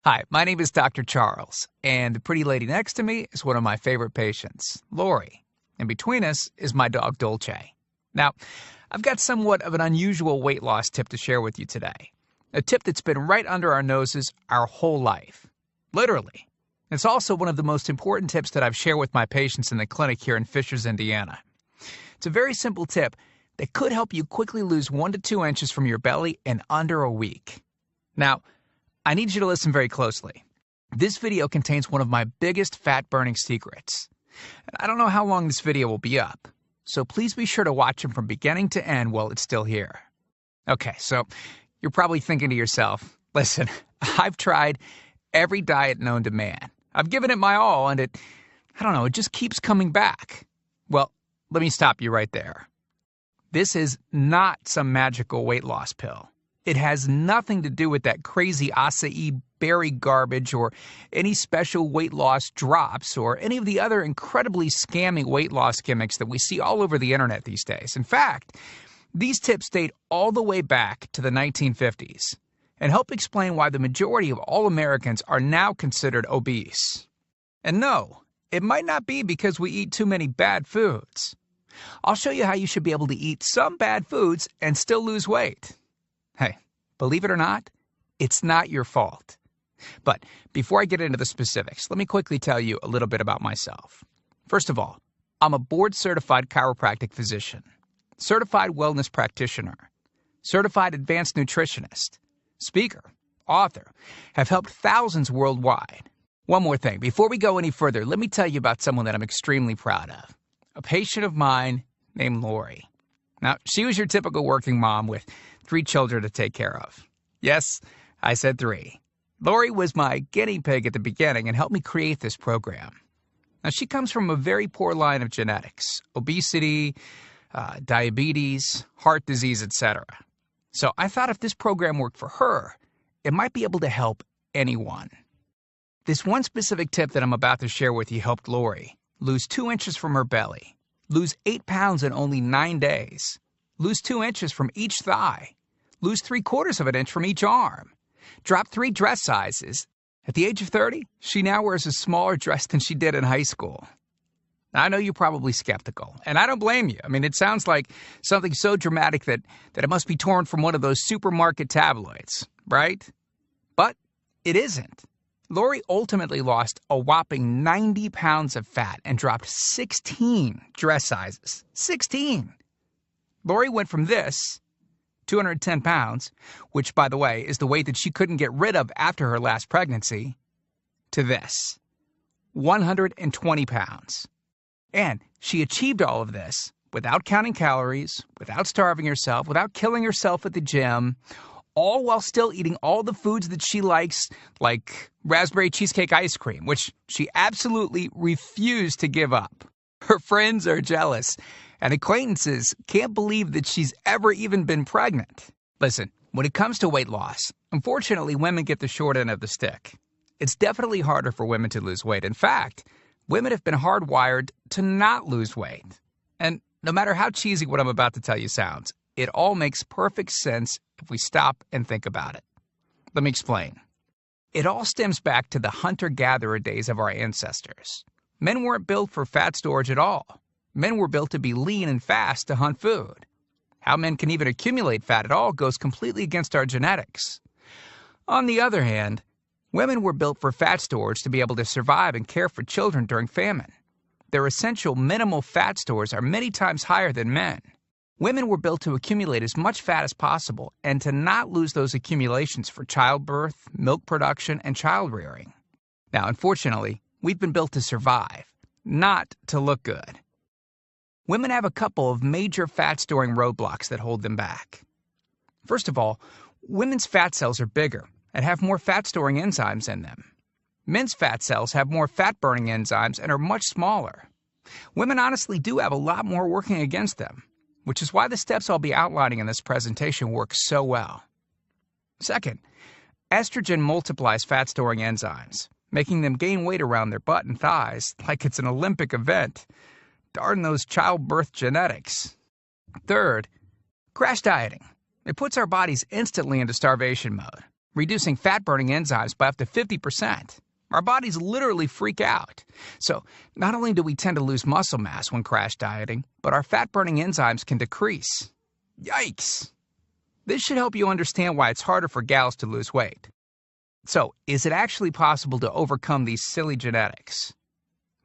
Hi, my name is Dr. Charles, and the pretty lady next to me is one of my favorite patients, Lori. And between us is my dog, Dolce. Now, I've got somewhat of an unusual weight loss tip to share with you today. A tip that's been right under our noses our whole life. Literally. It's also one of the most important tips that I've shared with my patients in the clinic here in Fishers, Indiana. It's a very simple tip that could help you quickly lose 1 to 2 inches from your belly in under a week. Now, I need you to listen very closely. This video contains one of my biggest fat-burning secrets. And I don't know how long this video will be up, so please be sure to watch it from beginning to end while it's still here. Okay, so you're probably thinking to yourself, listen, I've tried every diet known to man. I've given it my all, and it just keeps coming back. Well, let me stop you right there. This is not some magical weight loss pill. It has nothing to do with that crazy acai berry garbage or any special weight loss drops or any of the other incredibly scammy weight loss gimmicks that we see all over the internet these days. In fact, these tips date all the way back to the 1950s and help explain why the majority of all Americans are now considered obese. And no, it might not be because we eat too many bad foods. I'll show you how you should be able to eat some bad foods and still lose weight. Hey, believe it or not, it's not your fault. But before I get into the specifics, let me quickly tell you a little bit about myself. First of all, I'm a board-certified chiropractic physician, certified wellness practitioner, certified advanced nutritionist, speaker, author, have helped thousands worldwide. One more thing, before we go any further, let me tell you about someone that I'm extremely proud of, a patient of mine named Lori. Now, she was your typical working mom with 3 children to take care of. Yes, I said 3. Lori was my guinea pig at the beginning and helped me create this program. Now, she comes from a very poor line of genetics, obesity, diabetes, heart disease, etc. So I thought if this program worked for her, it might be able to help anyone. This one specific tip that I'm about to share with you helped Lori lose 2 inches from her belly, lose 8 pounds in only 9 days, lose 2 inches from each thigh, lose 3/4 of an inch from each arm, drop 3 dress sizes. At the age of 30, she now wears a smaller dress than she did in high school. Now, I know you're probably skeptical, and I don't blame you. I mean, it sounds like something so dramatic that it must be torn from one of those supermarket tabloids, right? But it isn't. Lori ultimately lost a whopping 90 pounds of fat and dropped 16 dress sizes. 16! Lori went from this, 210 pounds, which, by the way, is the weight that she couldn't get rid of after her last pregnancy, to this, 120 pounds. And she achieved all of this without counting calories, without starving herself, without killing herself at the gym, all while still eating all the foods that she likes, like raspberry cheesecake ice cream, which she absolutely refused to give up. Her friends are jealous, and acquaintances can't believe that she's ever even been pregnant. Listen, when it comes to weight loss, unfortunately, women get the short end of the stick. It's definitely harder for women to lose weight. In fact, women have been hardwired to not lose weight. And no matter how cheesy what I'm about to tell you sounds, it all makes perfect sense if we stop and think about it. Let me explain. It all stems back to the hunter-gatherer days of our ancestors. Men weren't built for fat storage at all. Men were built to be lean and fast to hunt food. How men can even accumulate fat at all goes completely against our genetics. On the other hand, women were built for fat storage to be able to survive and care for children during famine. Their essential minimal fat stores are many times higher than men. Women were built to accumulate as much fat as possible and to not lose those accumulations for childbirth, milk production, and child rearing. Now, unfortunately, we've been built to survive, not to look good. Women have a couple of major fat-storing roadblocks that hold them back. First of all, women's fat cells are bigger and have more fat-storing enzymes in them. Men's fat cells have more fat-burning enzymes and are much smaller. Women honestly do have a lot more working against them, which is why the steps I'll be outlining in this presentation work so well. Second, estrogen multiplies fat-storing enzymes, making them gain weight around their butt and thighs like it's an Olympic event. Darn those childbirth genetics. Third, crash dieting. It puts our bodies instantly into starvation mode. reducing fat-burning enzymes by up to 50%. Our bodies literally freak out. So not only do we tend to lose muscle mass when crash dieting, but our fat-burning enzymes can decrease. Yikes! This should help you understand why it's harder for gals to lose weight. So, is it actually possible to overcome these silly genetics?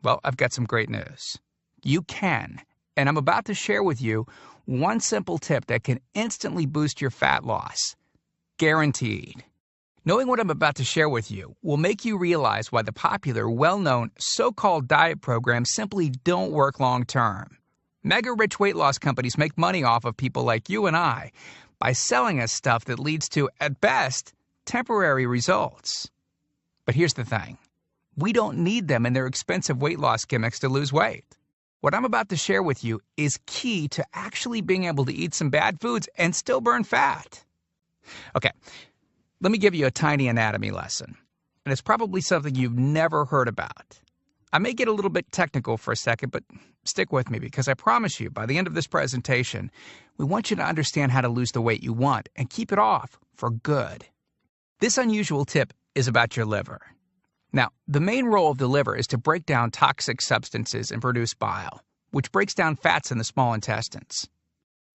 Well, I've got some great news. You can, and I'm about to share with you one simple tip that can instantly boost your fat loss. Guaranteed. Knowing what I'm about to share with you will make you realize why the popular, well-known, so-called diet programs simply don't work long-term. Mega-rich weight loss companies make money off of people like you and I by selling us stuff that leads to, at best, temporary results. But here's the thing. We don't need them and their expensive weight loss gimmicks to lose weight. What I'm about to share with you is key to actually being able to eat some bad foods and still burn fat. Okay, let me give you a tiny anatomy lesson. And it's probably something you've never heard about. I may get a little bit technical for a second, but stick with me because I promise you, by the end of this presentation, we want you to understand how to lose the weight you want and keep it off for good. This unusual tip is about your liver. Now, the main role of the liver is to break down toxic substances and produce bile, which breaks down fats in the small intestines.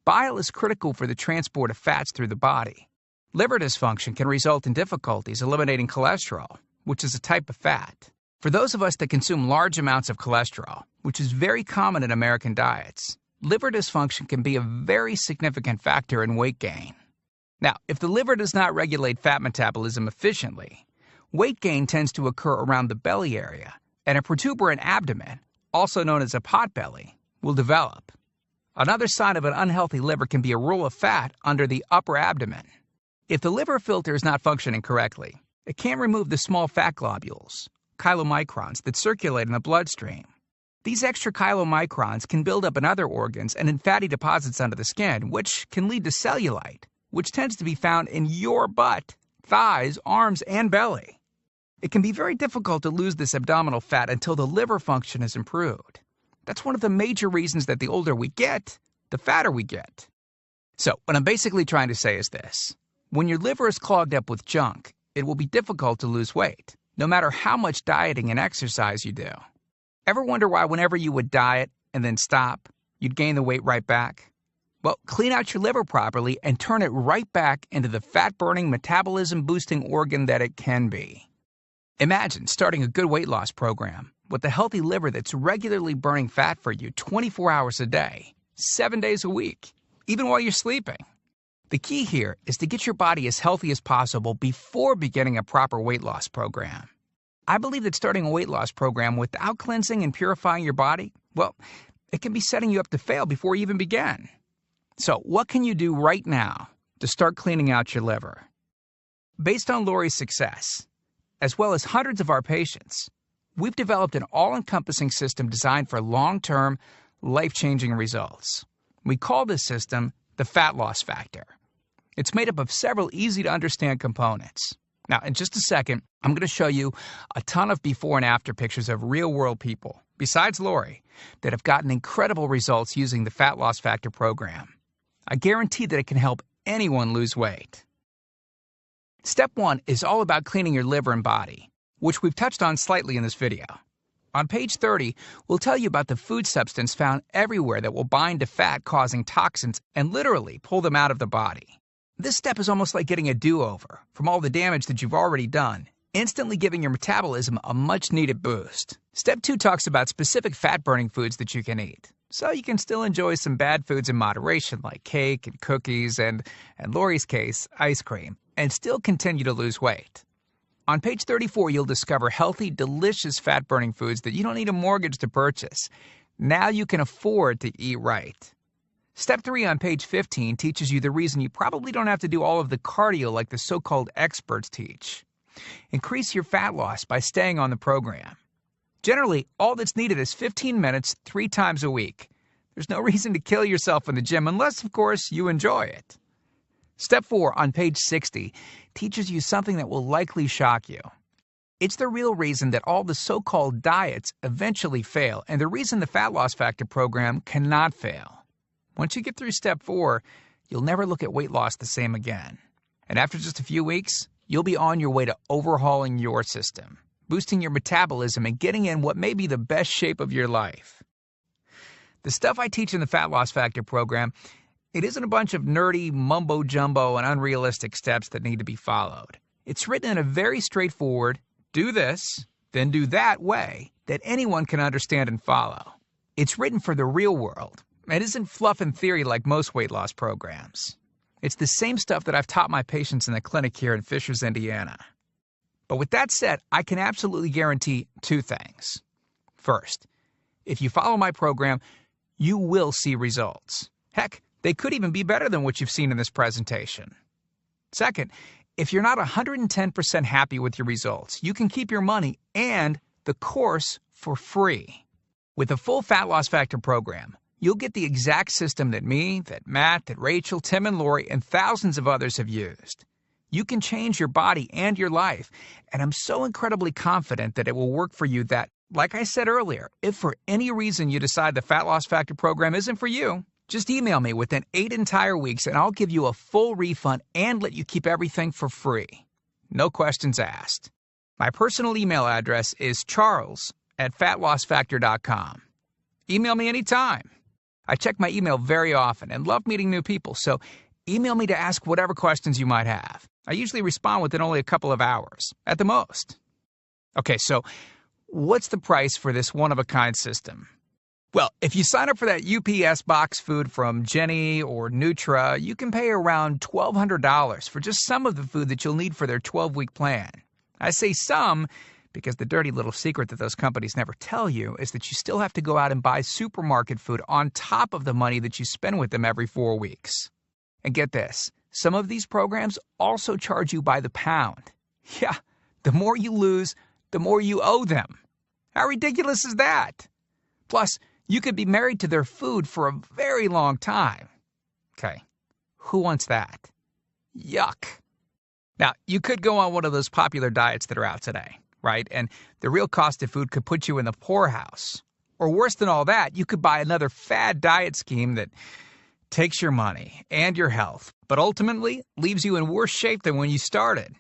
Bile is critical for the transport of fats through the body. Liver dysfunction can result in difficulties eliminating cholesterol, which is a type of fat. For those of us that consume large amounts of cholesterol, which is very common in American diets, liver dysfunction can be a very significant factor in weight gain. Now, if the liver does not regulate fat metabolism efficiently, weight gain tends to occur around the belly area, and a protuberant abdomen, also known as a potbelly, will develop. Another sign of an unhealthy liver can be a roll of fat under the upper abdomen. If the liver filter is not functioning correctly, it can't remove the small fat globules, chylomicrons, that circulate in the bloodstream. These extra chylomicrons can build up in other organs and in fatty deposits under the skin, which can lead to cellulite, which tends to be found in your butt, thighs, arms, and belly. It can be very difficult to lose this abdominal fat until the liver function is improved. That's one of the major reasons that the older we get, the fatter we get. So, what I'm basically trying to say is this. When your liver is clogged up with junk, it will be difficult to lose weight, no matter how much dieting and exercise you do. Ever wonder why whenever you would diet and then stop, you'd gain the weight right back? Well, clean out your liver properly and turn it right back into the fat-burning, metabolism-boosting organ that it can be. Imagine starting a good weight loss program with a healthy liver that's regularly burning fat for you 24 hours a day, 7 days a week, even while you're sleeping. The key here is to get your body as healthy as possible before beginning a proper weight loss program. I believe that starting a weight loss program without cleansing and purifying your body, well, it can be setting you up to fail before you even begin. So, what can you do right now to start cleaning out your liver? Based on Lori's success, as well as hundreds of our patients, we've developed an all-encompassing system designed for long-term, life-changing results. We call this system the Fat Loss Factor. It's made up of several easy-to-understand components. Now, in just a second, I'm going to show you a ton of before and after pictures of real-world people, besides Lori, that have gotten incredible results using the Fat Loss Factor program. I guarantee that it can help anyone lose weight. Step 1 is all about cleaning your liver and body, which we've touched on slightly in this video. On page 30, we'll tell you about the food substance found everywhere that will bind to fat, causing toxins and literally pull them out of the body. This step is almost like getting a do-over from all the damage that you've already done, instantly giving your metabolism a much-needed boost. Step 2 talks about specific fat-burning foods that you can eat, so you can still enjoy some bad foods in moderation like cake and cookies and, in Lori's case, ice cream, and still continue to lose weight. On page 34, you'll discover healthy, delicious fat-burning foods that you don't need a mortgage to purchase. Now you can afford to eat right. Step 3 on page 15 teaches you the reason you probably don't have to do all of the cardio like the so-called experts teach. Increase your fat loss by staying on the program. Generally, all that's needed is 15 minutes 3 times a week. There's no reason to kill yourself in the gym unless, of course, you enjoy it. Step 4 on page 60 teaches you something that will likely shock you. It's the real reason that all the so-called diets eventually fail, and the reason the Fat Loss Factor program cannot fail. Once you get through step 4, you'll never look at weight loss the same again. And after just a few weeks, you'll be on your way to overhauling your system, boosting your metabolism, and getting in what may be the best shape of your life. The stuff I teach in the Fat Loss Factor program, it isn't a bunch of nerdy mumbo-jumbo and unrealistic steps that need to be followed. It's written in a very straightforward, do this, then do that way that anyone can understand and follow. It's written for the real world. It isn't fluff and theory like most weight loss programs. It's the same stuff that I've taught my patients in the clinic here in Fishers, Indiana. But with that said, I can absolutely guarantee two things. First, if you follow my program, you will see results. Heck, they could even be better than what you've seen in this presentation. Second, if you're not 110% happy with your results, you can keep your money and the course for free. With the full Fat Loss Factor program, you'll get the exact system that me, that Matt, that Rachel, Tim, and Lori, and thousands of others have used. You can change your body and your life, and I'm so incredibly confident that it will work for you that, like I said earlier, if for any reason you decide the Fat Loss Factor program isn't for you, just email me within 8 entire weeks and I'll give you a full refund and let you keep everything for free. No questions asked. My personal email address is charles@fatlossfactor.com. Email me anytime. I check my email very often and love meeting new people, so email me to ask whatever questions you might have. I usually respond within only a couple of hours, at the most. Okay, so what's the price for this one-of-a-kind system? Well, if you sign up for that UPS box food from Jenny or Nutra, you can pay around $1,200 for just some of the food that you'll need for their 12-week plan. I say some because the dirty little secret that those companies never tell you is that you still have to go out and buy supermarket food on top of the money that you spend with them every 4 weeks. And get this, some of these programs also charge you by the pound. Yeah, the more you lose, the more you owe them. How ridiculous is that? Plus, you could be married to their food for a very long time. Okay, who wants that? Yuck. Now, you could go on one of those popular diets that are out today, right? And the real cost of food could put you in the poorhouse. Or worse than all that, you could buy another fad diet scheme that takes your money and your health, but ultimately leaves you in worse shape than when you started.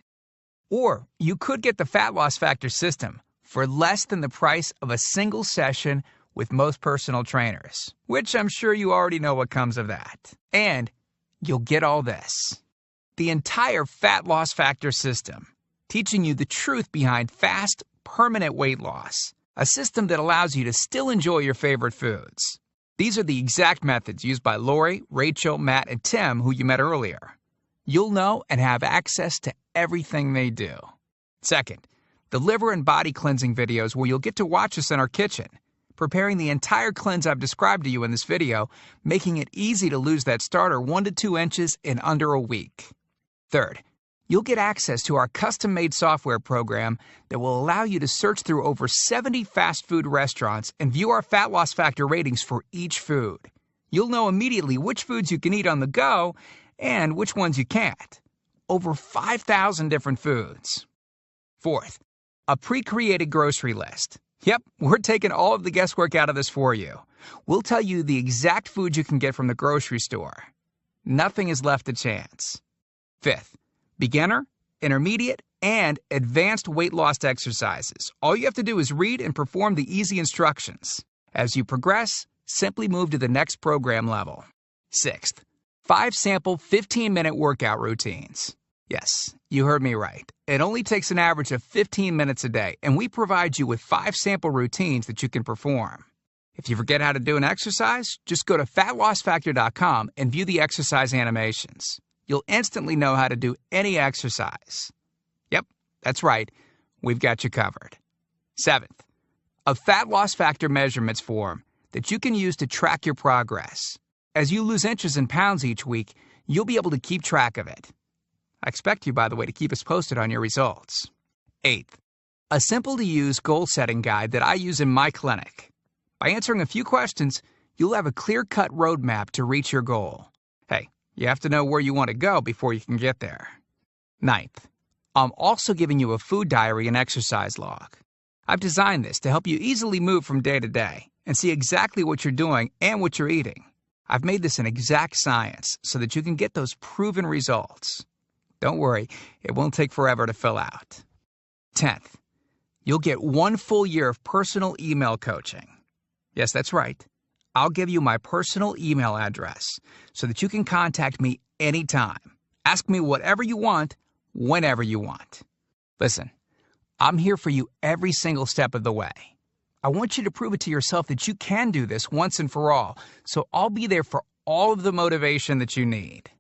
Or you could get the Fat Loss Factor system for less than the price of a single session with most personal trainers, which I'm sure you already know what comes of that. And you'll get all this. The entire Fat Loss Factor system, teaching you the truth behind fast, permanent weight loss, a system that allows you to still enjoy your favorite foods. These are the exact methods used by Lori, Rachel, Matt, and Tim, who you met earlier. You'll know and have access to everything they do. Second, the liver and body cleansing videos where you'll get to watch us in our kitchen, preparing the entire cleanse I've described to you in this video, making it easy to lose that starter 1 to 2 inches in under a week. Third, you'll get access to our custom-made software program that will allow you to search through over 70 fast food restaurants and view our Fat Loss Factor ratings for each food. You'll know immediately which foods you can eat on the go and which ones you can't. Over 5,000 different foods. Fourth, a pre-created grocery list. Yep, we're taking all of the guesswork out of this for you. We'll tell you the exact food you can get from the grocery store. Nothing is left to chance. Fifth, beginner, intermediate, and advanced weight loss exercises. All you have to do is read and perform the easy instructions. As you progress, simply move to the next program level. Sixth, 5 sample 15-minute workout routines. Yes, you heard me right. It only takes an average of 15 minutes a day, and we provide you with 5 sample routines that you can perform. If you forget how to do an exercise, just go to fatlossfactor.com and view the exercise animations. You'll instantly know how to do any exercise. Yep, that's right. We've got you covered. Seventh, a Fat Loss Factor measurements form that you can use to track your progress. As you lose inches and pounds each week, you'll be able to keep track of it. I expect you, by the way, to keep us posted on your results. Eighth, a simple-to-use goal-setting guide that I use in my clinic. By answering a few questions, you'll have a clear-cut roadmap to reach your goal. Hey, you have to know where you want to go before you can get there. Ninth, I'm also giving you a food diary and exercise log. I've designed this to help you easily move from day to day and see exactly what you're doing and what you're eating. I've made this an exact science so that you can get those proven results. Don't worry, it won't take forever to fill out. 10th, you'll get 1 full year of personal email coaching. Yes, that's right. I'll give you my personal email address so that you can contact me anytime. Ask me whatever you want, whenever you want. Listen, I'm here for you every single step of the way. I want you to prove it to yourself that you can do this once and for all, so I'll be there for all of the motivation that you need.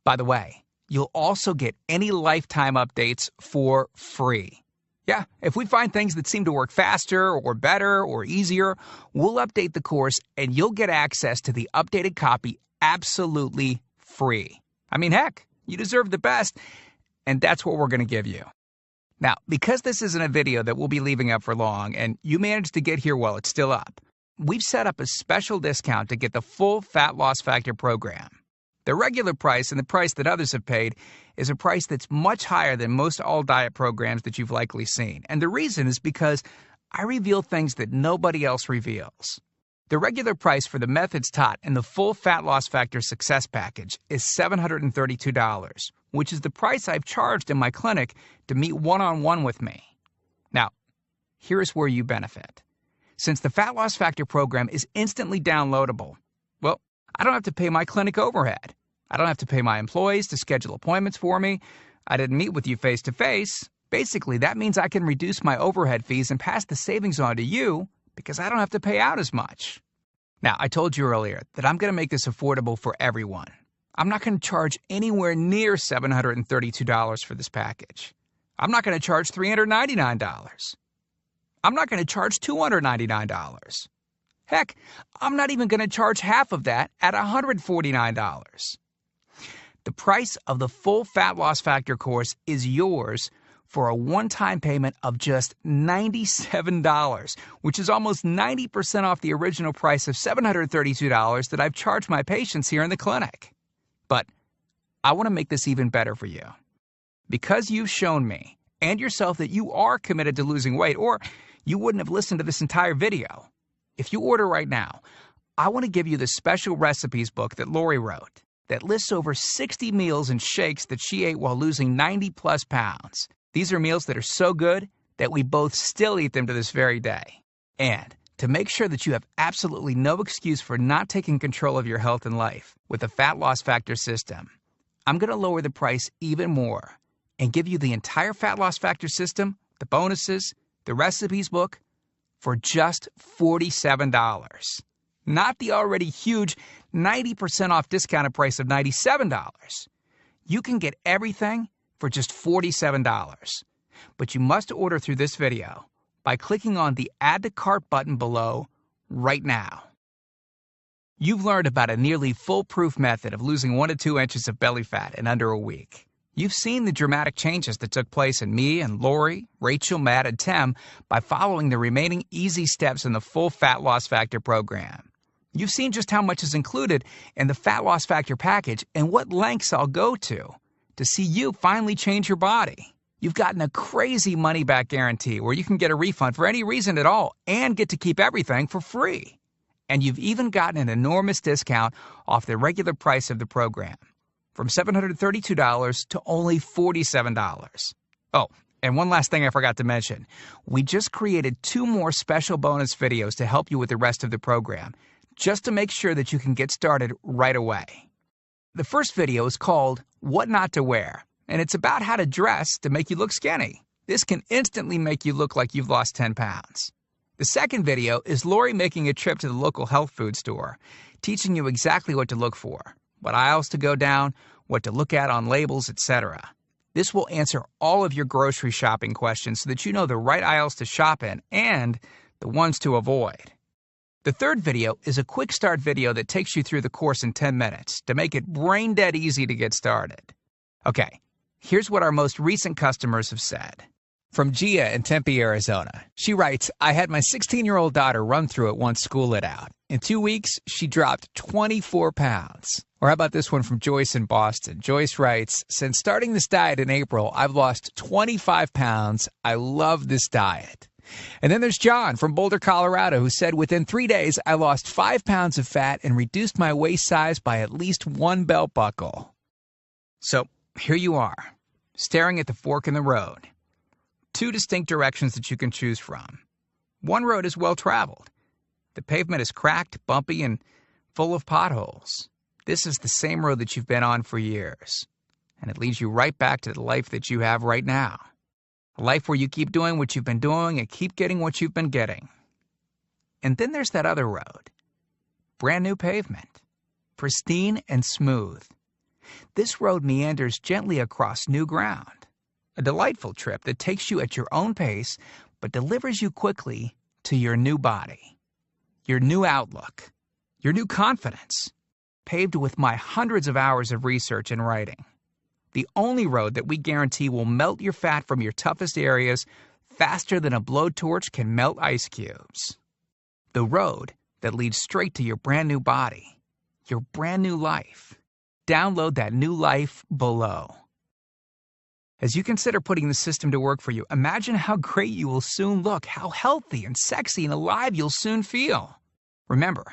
By the way, you'll also get any lifetime updates for free. Yeah, if we find things that seem to work faster or better or easier, we'll update the course and you'll get access to the updated copy absolutely free. I mean, heck, you deserve the best, and that's what we're going to give you. Now, because this isn't a video that we'll be leaving up for long, and you managed to get here while it's still up, we've set up a special discount to get the full Fat Loss Factor program. The regular price and the price that others have paid is a price that's much higher than most all-diet programs that you've likely seen. And the reason is because I reveal things that nobody else reveals. The regular price for the methods taught in the full Fat Loss Factor Success Package is $732, which is the price I've charged in my clinic to meet one-on-one with me. Now, here's where you benefit. Since the Fat Loss Factor program is instantly downloadable, well, I don't have to pay my clinic overhead. I don't have to pay my employees to schedule appointments for me. I didn't meet with you face-to-face. Basically, that means I can reduce my overhead fees and pass the savings on to you because I don't have to pay out as much. Now, I told you earlier that I'm going to make this affordable for everyone. I'm not going to charge anywhere near $732 for this package. I'm not going to charge $399. I'm not going to charge $299. Heck, I'm not even going to charge half of that at $149. The price of the full Fat Loss Factor course is yours for a one-time payment of just $97, which is almost 90% off the original price of $732 that I've charged my patients here in the clinic. But I want to make this even better for you. Because you've shown me and yourself that you are committed to losing weight, or you wouldn't have listened to this entire video. If you order right now, I want to give you the special recipes book that Lori wrote that lists over 60 meals and shakes that she ate while losing 90-plus pounds. These are meals that are so good that we both still eat them to this very day. And to make sure that you have absolutely no excuse for not taking control of your health and life with the Fat Loss Factor system, I'm going to lower the price even more and give you the entire Fat Loss Factor system, the bonuses, the recipes book, for just $47. Not the already huge 90% off discounted price of $97. You can get everything for just $47. But you must order through this video by clicking on the Add to Cart button below right now. You've learned about a nearly foolproof method of losing 1 to 2 inches of belly fat in under a week. You've seen the dramatic changes that took place in me and Lori, Rachel, Matt, and Tim by following the remaining easy steps in the full Fat Loss Factor program. You've seen just how much is included in the Fat Loss Factor package and what lengths I'll go to see you finally change your body. You've gotten a crazy money-back guarantee where you can get a refund for any reason at all and get to keep everything for free. And you've even gotten an enormous discount off the regular price of the program, from $732 to only $47. Oh, and one last thing I forgot to mention. We just created 2 more special bonus videos to help you with the rest of the program, just to make sure that you can get started right away. The first video is called What Not to Wear, and it's about how to dress to make you look skinny. This can instantly make you look like you've lost 10 pounds. The second video is Lori making a trip to the local health food store, teaching you exactly what to look for, what aisles to go down, what to look at on labels, etc. This will answer all of your grocery shopping questions so that you know the right aisles to shop in and the ones to avoid. The third video is a quick start video that takes you through the course in 10 minutes to make it brain dead easy to get started. Okay, here's what our most recent customers have said. From Gia in Tempe, Arizona. She writes, I had my 16-year-old daughter run through it once school lit out. In 2 weeks, she dropped 24 pounds. Or how about this one from Joyce in Boston? Joyce writes, since starting this diet in April, I've lost 25 pounds. I love this diet. And then there's John from Boulder, Colorado, who said, within 3 days, I lost 5 pounds of fat and reduced my waist size by at least 1 belt buckle. So here you are. staring at the fork in the road. Two distinct directions that you can choose from. One road is well traveled. The pavement is cracked, bumpy, and full of potholes. This is the same road that you've been on for years. And it leads you right back to the life that you have right now. A life where you keep doing what you've been doing and keep getting what you've been getting. And then there's that other road. Brand new pavement. Pristine and smooth. This road meanders gently across new ground. A delightful trip that takes you at your own pace, but delivers you quickly to your new body. Your new outlook. Your new confidence. Paved with my hundreds of hours of research and writing. The only road that we guarantee will melt your fat from your toughest areas faster than a blowtorch can melt ice cubes. The road that leads straight to your brand new body, your brand new life. Download that new life below. As you consider putting the system to work for you, imagine how great you will soon look, how healthy and sexy and alive you'll soon feel. Remember,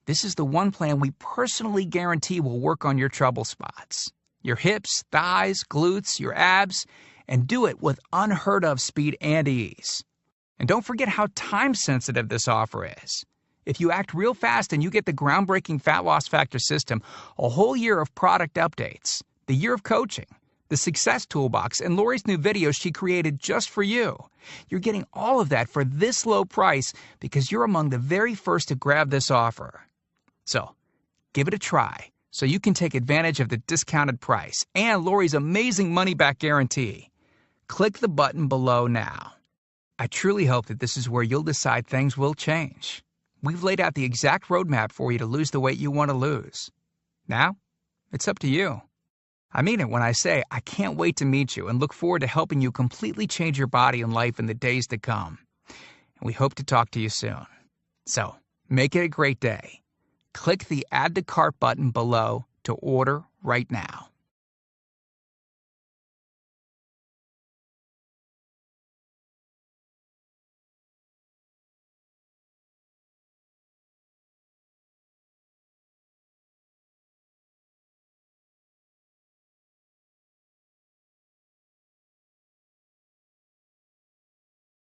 this is the one plan we personally guarantee will work on your trouble spots. Your hips, thighs, glutes, your abs, and do it with unheard of speed and ease. And don't forget how time-sensitive this offer is. If you act real fast and you get the groundbreaking Fat Loss Factor system, a whole year of product updates, the year of coaching, the Success Toolbox, and Lori's new videos she created just for you. You're getting all of that for this low price because you're among the very first to grab this offer. So, give it a try so you can take advantage of the discounted price and Lori's amazing money-back guarantee. Click the button below now. I truly hope that this is where you'll decide things will change. We've laid out the exact roadmap for you to lose the weight you want to lose. Now, it's up to you. I mean it when I say I can't wait to meet you and look forward to helping you completely change your body and life in the days to come. And we hope to talk to you soon. So, make it a great day. Click the Add to Cart button below to order right now.